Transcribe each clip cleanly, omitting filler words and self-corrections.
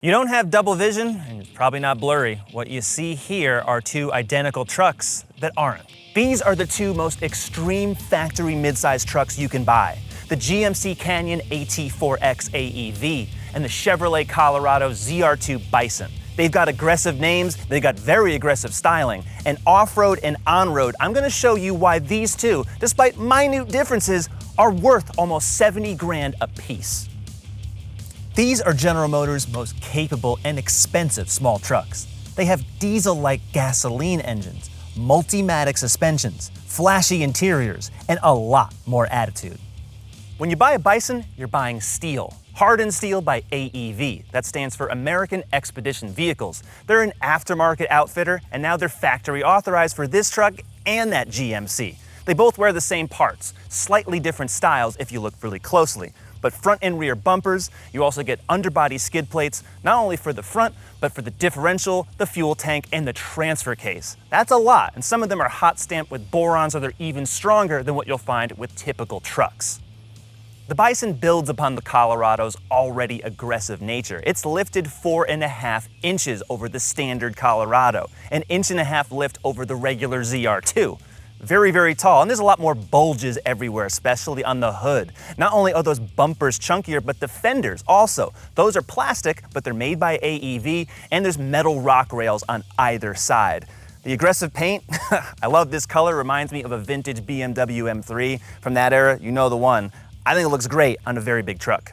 You don't have double vision, and it's probably not blurry. What you see here are two identical trucks that aren't. These are the two most extreme factory midsize trucks you can buy. The GMC Canyon AT4X AEV and the Chevrolet Colorado ZR2 Bison. They've got aggressive names, they've got very aggressive styling, and off-road and on-road, I'm gonna show you why these two, despite minute differences, are worth almost 70 grand a piece. These are General Motors' most capable and expensive small trucks. They have diesel-like gasoline engines, Multimatic suspensions, flashy interiors, and a lot more attitude. When you buy a Bison, you're buying steel. Hardened steel by AEV. That stands for American Expedition Vehicles. They're an aftermarket outfitter, and now they're factory authorized for this truck and that GMC. They both wear the same parts, slightly different styles if you look really closely. But front and rear bumpers, you also get underbody skid plates, not only for the front, but for the differential, the fuel tank, and the transfer case. That's a lot, and some of them are hot stamped with borons, or they're even stronger than what you'll find with typical trucks. The Bison builds upon the Colorado's already aggressive nature. It's lifted 4.5 inches over the standard Colorado, an 1.5 inch lift over the regular ZR2. Very, very tall, and there's a lot more bulges everywhere, especially on the hood. Not only are those bumpers chunkier, but the fenders also. Those are plastic, but they're made by AEV, and there's metal rock rails on either side. The aggressive paint, I love this color, reminds me of a vintage BMW M3 from that era, you know the one. I think it looks great on a very big truck.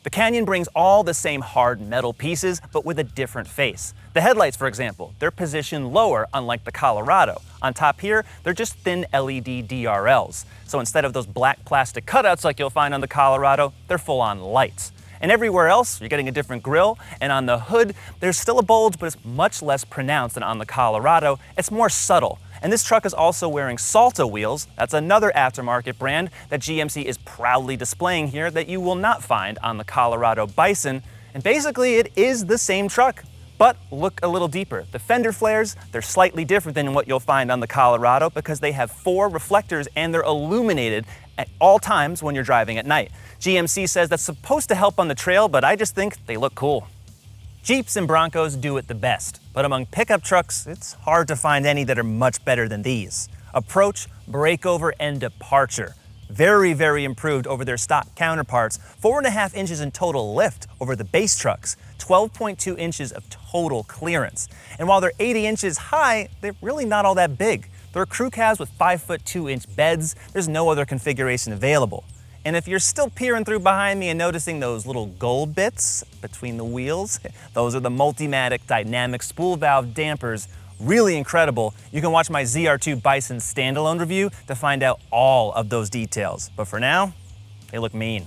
The Canyon brings all the same hard metal pieces, but with a different face. The headlights, for example, they're positioned lower, unlike the Colorado. On top here, they're just thin LED DRLs. So instead of those black plastic cutouts like you'll find on the Colorado, they're full-on lights. And everywhere else, you're getting a different grille, and on the hood, there's still a bulge, but it's much less pronounced than on the Colorado. It's more subtle. And this truck is also wearing Salto wheels. That's another aftermarket brand that GMC is proudly displaying here that you will not find on the Colorado Bison. And basically, it is the same truck. But look a little deeper. The fender flares, they're slightly different than what you'll find on the Colorado because they have 4 reflectors and they're illuminated at all times when you're driving at night. GMC says that's supposed to help on the trail, but I just think they look cool. Jeeps and Broncos do it the best, but among pickup trucks, it's hard to find any that are much better than these. Approach, breakover, and departure. Very, very improved over their stock counterparts. 4.5 inches in total lift over the base trucks. 12.2 inches of total clearance. And while they're 80 inches high, they're really not all that big. They're crew cabs with 5'2" beds. There's no other configuration available. And if you're still peering through behind me and noticing those little gold bits between the wheels, those are the Multimatic dynamic spool valve dampers. Really incredible. You can watch my ZR2 Bison standalone review to find out all of those details. But for now, they look mean.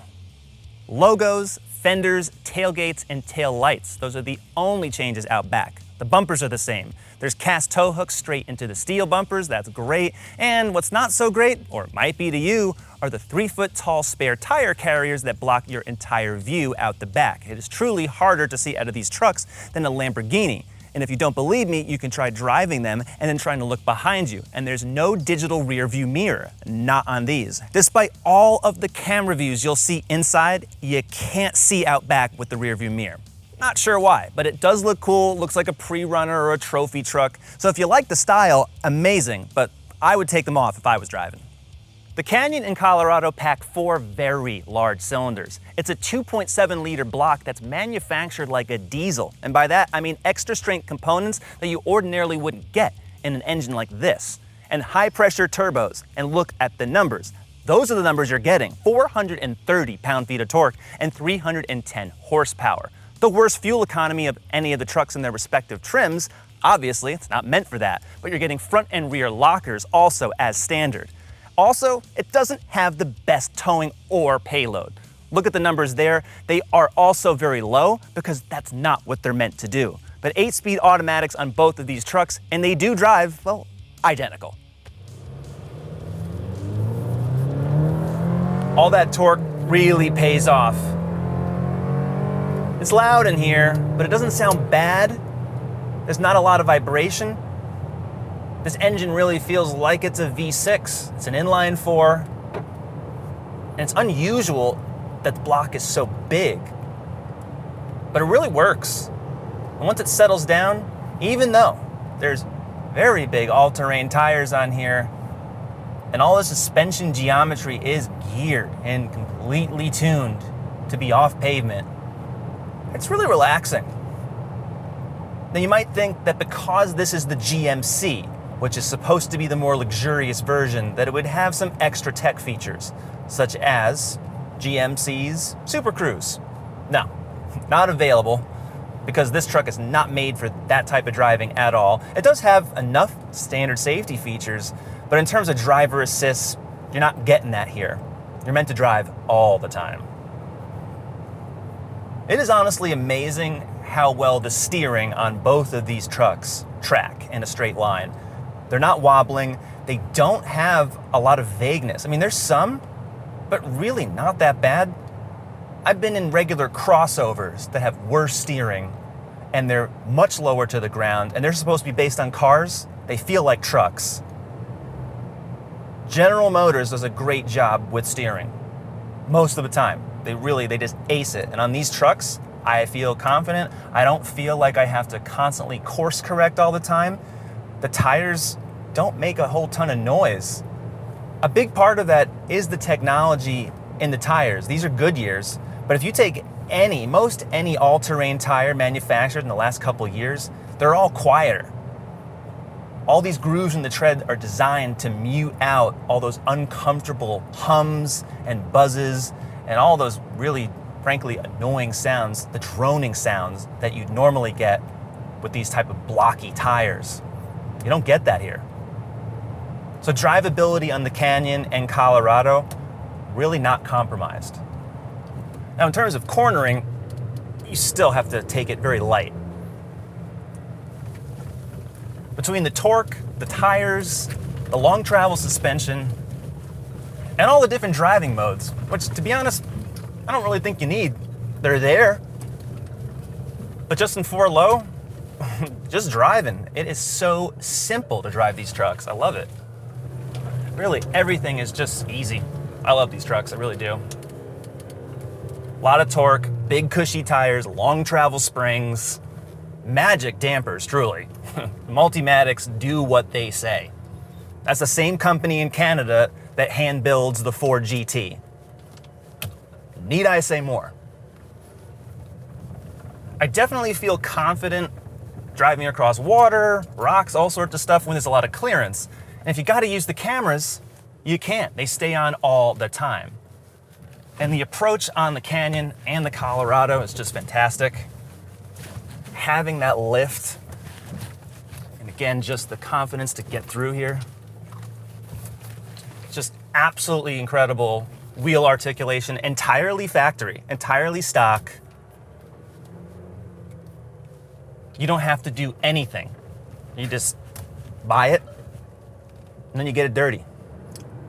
Logos, fenders, tailgates, and tail lights. Those are the only changes out back. The bumpers are the same. There's cast tow hooks straight into the steel bumpers, that's great. And what's not so great, or it might be to you, are the 3-foot tall spare tire carriers that block your entire view out the back. It is truly harder to see out of these trucks than a Lamborghini. And if you don't believe me, you can try driving them and then trying to look behind you. And there's no digital rear view mirror, not on these. Despite all of the camera views you'll see inside, you can't see out back with the rear view mirror. Not sure why, but it does look cool, looks like a pre-runner or a trophy truck. So if you like the style, amazing, but I would take them off if I was driving. The Canyon and Colorado pack 4 very large cylinders. It's a 2.7-liter block that's manufactured like a diesel. And by that, I mean extra strength components that you ordinarily wouldn't get in an engine like this. And high pressure turbos. And look at the numbers. Those are the numbers you're getting. 430 pound-feet of torque and 310 horsepower. The worst fuel economy of any of the trucks in their respective trims. Obviously, it's not meant for that, but you're getting front and rear lockers also as standard. Also, it doesn't have the best towing or payload. Look at the numbers there. They are also very low because that's not what they're meant to do. But 8-speed automatics on both of these trucks, and they do drive, well, identical. All that torque really pays off. It's loud in here, but it doesn't sound bad. There's not a lot of vibration. This engine really feels like it's a V6. It's an inline 4. And it's unusual that the block is so big. But it really works. And once it settles down, even though there's very big all-terrain tires on here, and all the suspension geometry is geared and completely tuned to be off pavement, it's really relaxing. Now you might think that because this is the GMC, which is supposed to be the more luxurious version, that it would have some extra tech features, such as GMC's Super Cruise. No, not available, because this truck is not made for that type of driving at all. It does have enough standard safety features, but in terms of driver assist, you're not getting that here. You're meant to drive all the time. It is honestly amazing how well the steering on both of these trucks track in a straight line. They're not wobbling. They don't have a lot of vagueness. I mean, there's some, but really not that bad. I've been in regular crossovers that have worse steering, and they're much lower to the ground, and they're supposed to be based on cars. They feel like trucks. General Motors does a great job with steering most of the time. They just ace it. And on these trucks, I feel confident. I don't feel like I have to constantly course correct all the time. The tires don't make a whole ton of noise. A big part of that is the technology in the tires. These are Goodyears, but if you take most any all-terrain tire manufactured in the last couple of years, they're all quieter. All these grooves in the tread are designed to mute out all those uncomfortable hums and buzzes and all those really, frankly, annoying sounds, the droning sounds that you'd normally get with these type of blocky tires. You don't get that here. So drivability on the Canyon and Colorado, really not compromised. Now in terms of cornering, you still have to take it very light. Between the torque, the tires, the long travel suspension, and all the different driving modes, which to be honest, I don't really think you need. They're there. But just in 4 low, just driving. It is so simple to drive these trucks. I love it. Really, everything is just easy. I love these trucks, I really do. A lot of torque, big cushy tires, long travel springs, magic dampers, truly. Multimatics do what they say. That's the same company in Canada that hand builds the Ford GT. Need I say more? I definitely feel confident driving across water, rocks, all sorts of stuff when there's a lot of clearance. And if you gotta use the cameras, you can't. They stay on all the time. And the approach on the Canyon and the Colorado is just fantastic. Having that lift, and again, just the confidence to get through here. Just absolutely incredible wheel articulation, entirely factory, entirely stock. You don't have to do anything. You just buy it, and then you get it dirty.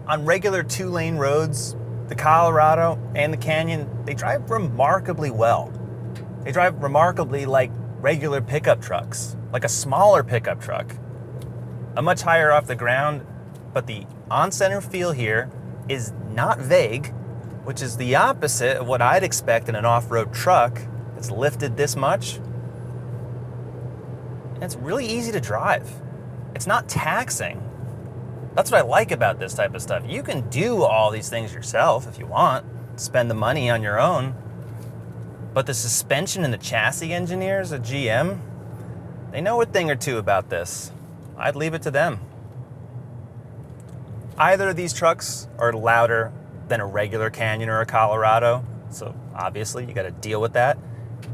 On regular 2-lane roads, the Colorado and the Canyon, they drive remarkably well. They drive remarkably like regular pickup trucks, like a smaller pickup truck. A much higher off the ground, but the on-center feel here is not vague, which is the opposite of what I'd expect in an off-road truck that's lifted this much. And it's really easy to drive. It's not taxing. That's what I like about this type of stuff. You can do all these things yourself if you want, spend the money on your own. But the suspension and the chassis engineers at GM, they know a thing or two about this. I'd leave it to them. Either of these trucks are louder than a regular Canyon or a Colorado, so obviously you gotta deal with that.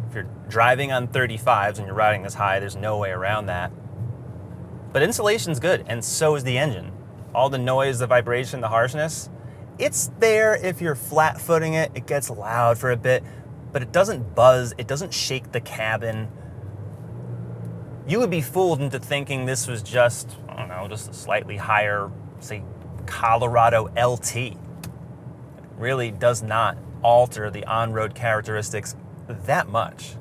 If you're driving on 35s and you're riding this high, there's no way around that. But insulation's good, and so is the engine. All the noise, the vibration, the harshness, it's there if you're flat-footing it. It gets loud for a bit, but it doesn't buzz, it doesn't shake the cabin. You would be fooled into thinking this was just, I don't know, just a slightly higher, say, Colorado LT. It really does not alter the on-road characteristics that much.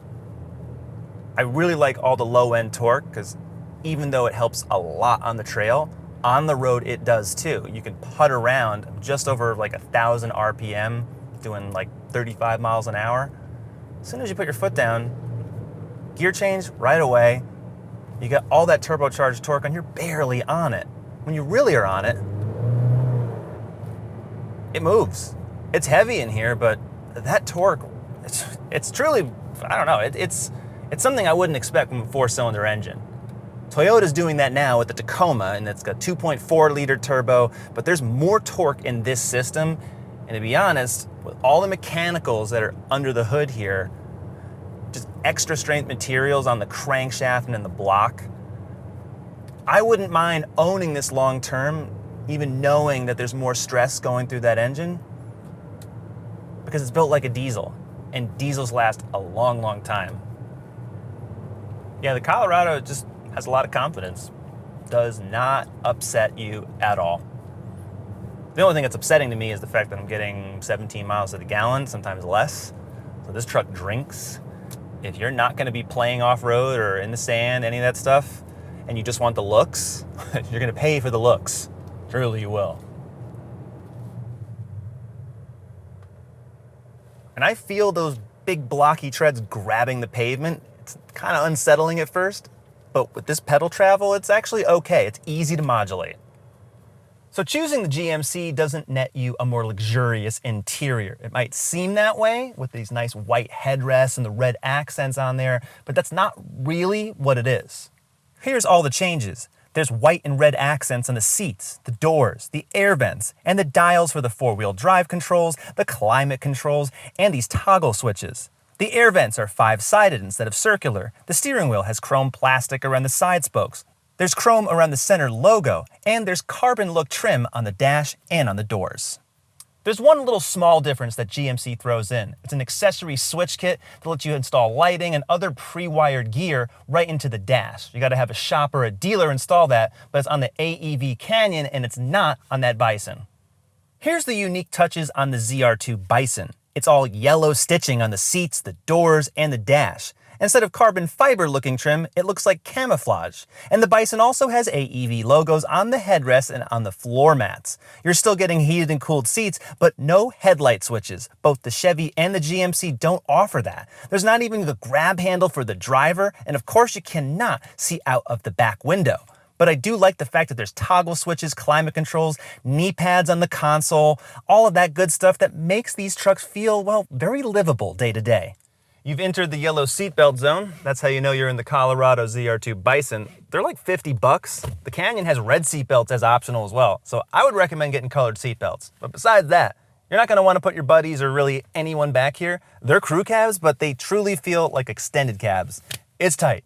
I really like all the low-end torque because even though it helps a lot on the trail, on the road it does too. You can putt around just over like 1,000 RPM, doing like 35 miles an hour. as soon as you put your foot down, gear change right away. You got all that turbocharged torque and you're barely on it. When you really are on it, it moves. It's heavy in here, but that torque, it's truly, I don't know, it's something I wouldn't expect from a 4-cylinder engine. Toyota's doing that now with the Tacoma, and it's got 2.4 liter turbo, but there's more torque in this system. And to be honest, with all the mechanicals that are under the hood here, just extra strength materials on the crankshaft and in the block, I wouldn't mind owning this long term, even knowing that there's more stress going through that engine, because it's built like a diesel, and diesels last a long, long time. Yeah, the Colorado just has a lot of confidence. Does not upset you at all. The only thing that's upsetting to me is the fact that I'm getting 17 miles to the gallon, sometimes less. So this truck drinks. If you're not going to be playing off-road or in the sand, any of that stuff, and you just want the looks, you're going to pay for the looks. Truly you will. And I feel those big blocky treads grabbing the pavement. It's kind of unsettling at first, but with this pedal travel, it's actually okay. It's easy to modulate. So choosing the GMC doesn't net you a more luxurious interior. It might seem that way with these nice white headrests and the red accents on there, but that's not really what it is. Here's all the changes. There's white and red accents on the seats, the doors, the air vents, and the dials for the 4-wheel drive controls, the climate controls, and these toggle switches. The air vents are 5-sided instead of circular. The steering wheel has chrome plastic around the side spokes. There's chrome around the center logo, and there's carbon look trim on the dash and on the doors. There's one little small difference that GMC throws in. It's an accessory switch kit that lets you install lighting and other pre-wired gear right into the dash. You gotta have a shop or a dealer install that, but it's on the AEV Canyon and it's not on that Bison. Here's the unique touches on the ZR2 Bison. It's all yellow stitching on the seats, the doors, and the dash. Instead of carbon fiber looking trim, it looks like camouflage. And the Bison also has AEV logos on the headrest and on the floor mats. You're still getting heated and cooled seats, but no headlight switches. Both the Chevy and the GMC don't offer that. There's not even the grab handle for the driver, and of course you cannot see out of the back window. But I do like the fact that there's toggle switches, climate controls, knee pads on the console, all of that good stuff that makes these trucks feel, well, very livable day to day. You've entered the yellow seatbelt zone. That's how you know you're in the Colorado ZR2 Bison. They're like $50. The Canyon has red seatbelts as optional as well, so I would recommend getting colored seatbelts. But besides that, you're not going to want to put your buddies or really anyone back here. They're crew cabs, but they truly feel like extended cabs. It's tight.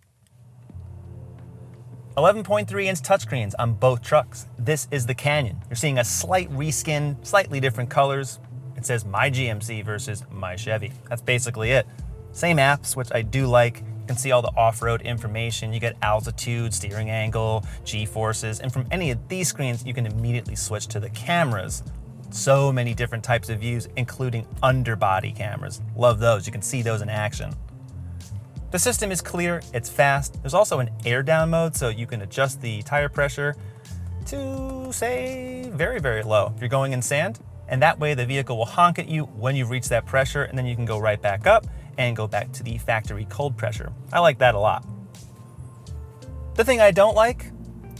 11.3-inch touchscreens on both trucks. This is the Canyon. You're seeing a slight reskin, slightly different colors. It says my GMC versus my Chevy. That's basically it. Same apps, which I do like. You can see all the off-road information. You get altitude, steering angle, G-forces, and from any of these screens, you can immediately switch to the cameras. So many different types of views, including underbody cameras. Love those. You can see those in action. The system is clear, it's fast. There's also an air down mode, so you can adjust the tire pressure to, say, very, very low if you're going in sand. And that way the vehicle will honk at you when you reach that pressure, and then you can go right back up and go back to the factory cold pressure. I like that a lot. The thing I don't like,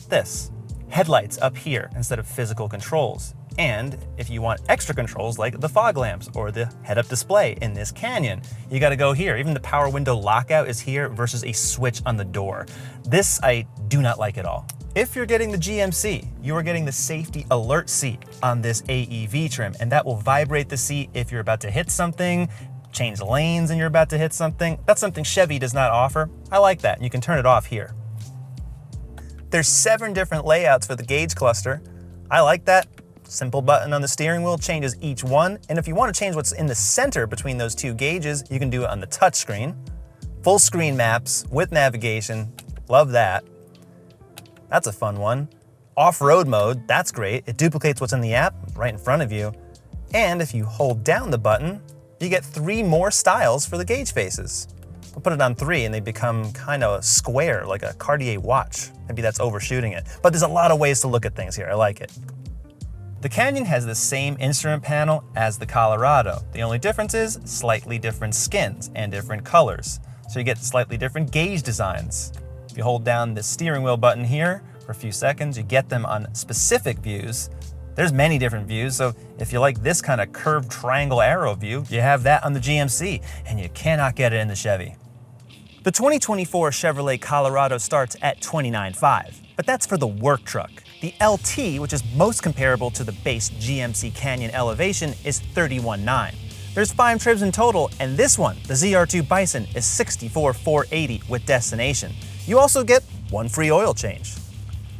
this. Headlights up here instead of physical controls. And if you want extra controls like the fog lamps or the head-up display in this Canyon, you gotta go here. Even the power window lockout is here versus a switch on the door. This I do not like at all. If you're getting the GMC, you are getting the safety alert seat on this AEV trim, and that will vibrate the seat if you're about to hit something, change lanes and you're about to hit something. That's something Chevy does not offer. I like that. You can turn it off here. There's 7 different layouts for the gauge cluster. I like that. Simple button on the steering wheel changes each one. And if you want to change what's in the center between those 2 gauges, you can do it on the touch screen. Full screen maps with navigation. Love that. That's a fun one. Off-road mode, that's great. It duplicates what's in the app right in front of you. And if you hold down the button, you get 3 more styles for the gauge faces. We'll put it on 3 and they become kind of square, like a Cartier watch. Maybe that's overshooting it. But there's a lot of ways to look at things here. I like it. The Canyon has the same instrument panel as the Colorado. The only difference is slightly different skins and different colors. So you get slightly different gauge designs. If you hold down the steering wheel button here for a few seconds, you get them on specific views. There's many different views, so if you like this kind of curved triangle arrow view, you have that on the GMC, and you cannot get it in the Chevy. The 2024 Chevrolet Colorado starts at $29,500, but that's for the work truck. The LT, which is most comparable to the base GMC Canyon Elevation, is $31,900. There's 5 trims in total, and this one, the ZR2 Bison, is $64,480 with destination. You also get 1 free oil change.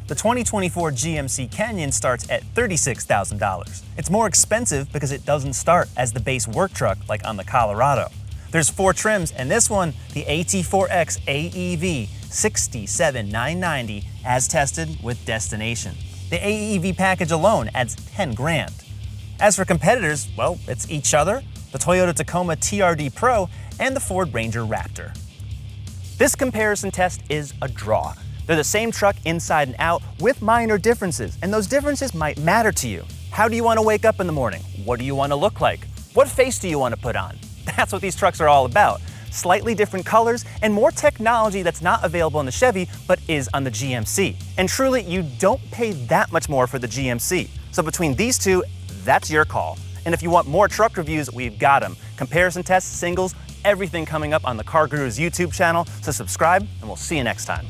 The 2024 GMC Canyon starts at $36,000. It's more expensive because it doesn't start as the base work truck like on the Colorado. There's 4 trims, and this one, the AT4X AEV, $67,990 as tested with destination. The AEV package alone adds $10,000. As for competitors, well, it's each other, the Toyota Tacoma TRD Pro, and the Ford Ranger Raptor. This comparison test is a draw. They're the same truck inside and out with minor differences, and those differences might matter to you. How do you want to wake up in the morning? What do you want to look like? What face do you want to put on? That's what these trucks are all about. Slightly different colors and more technology that's not available in the Chevy but is on the GMC. And truly, you don't pay that much more for the GMC. So between these two, that's your call. And if you want more truck reviews, we've got them. Comparison tests, singles, everything coming up on the CarGurus YouTube channel. So subscribe, and we'll see you next time.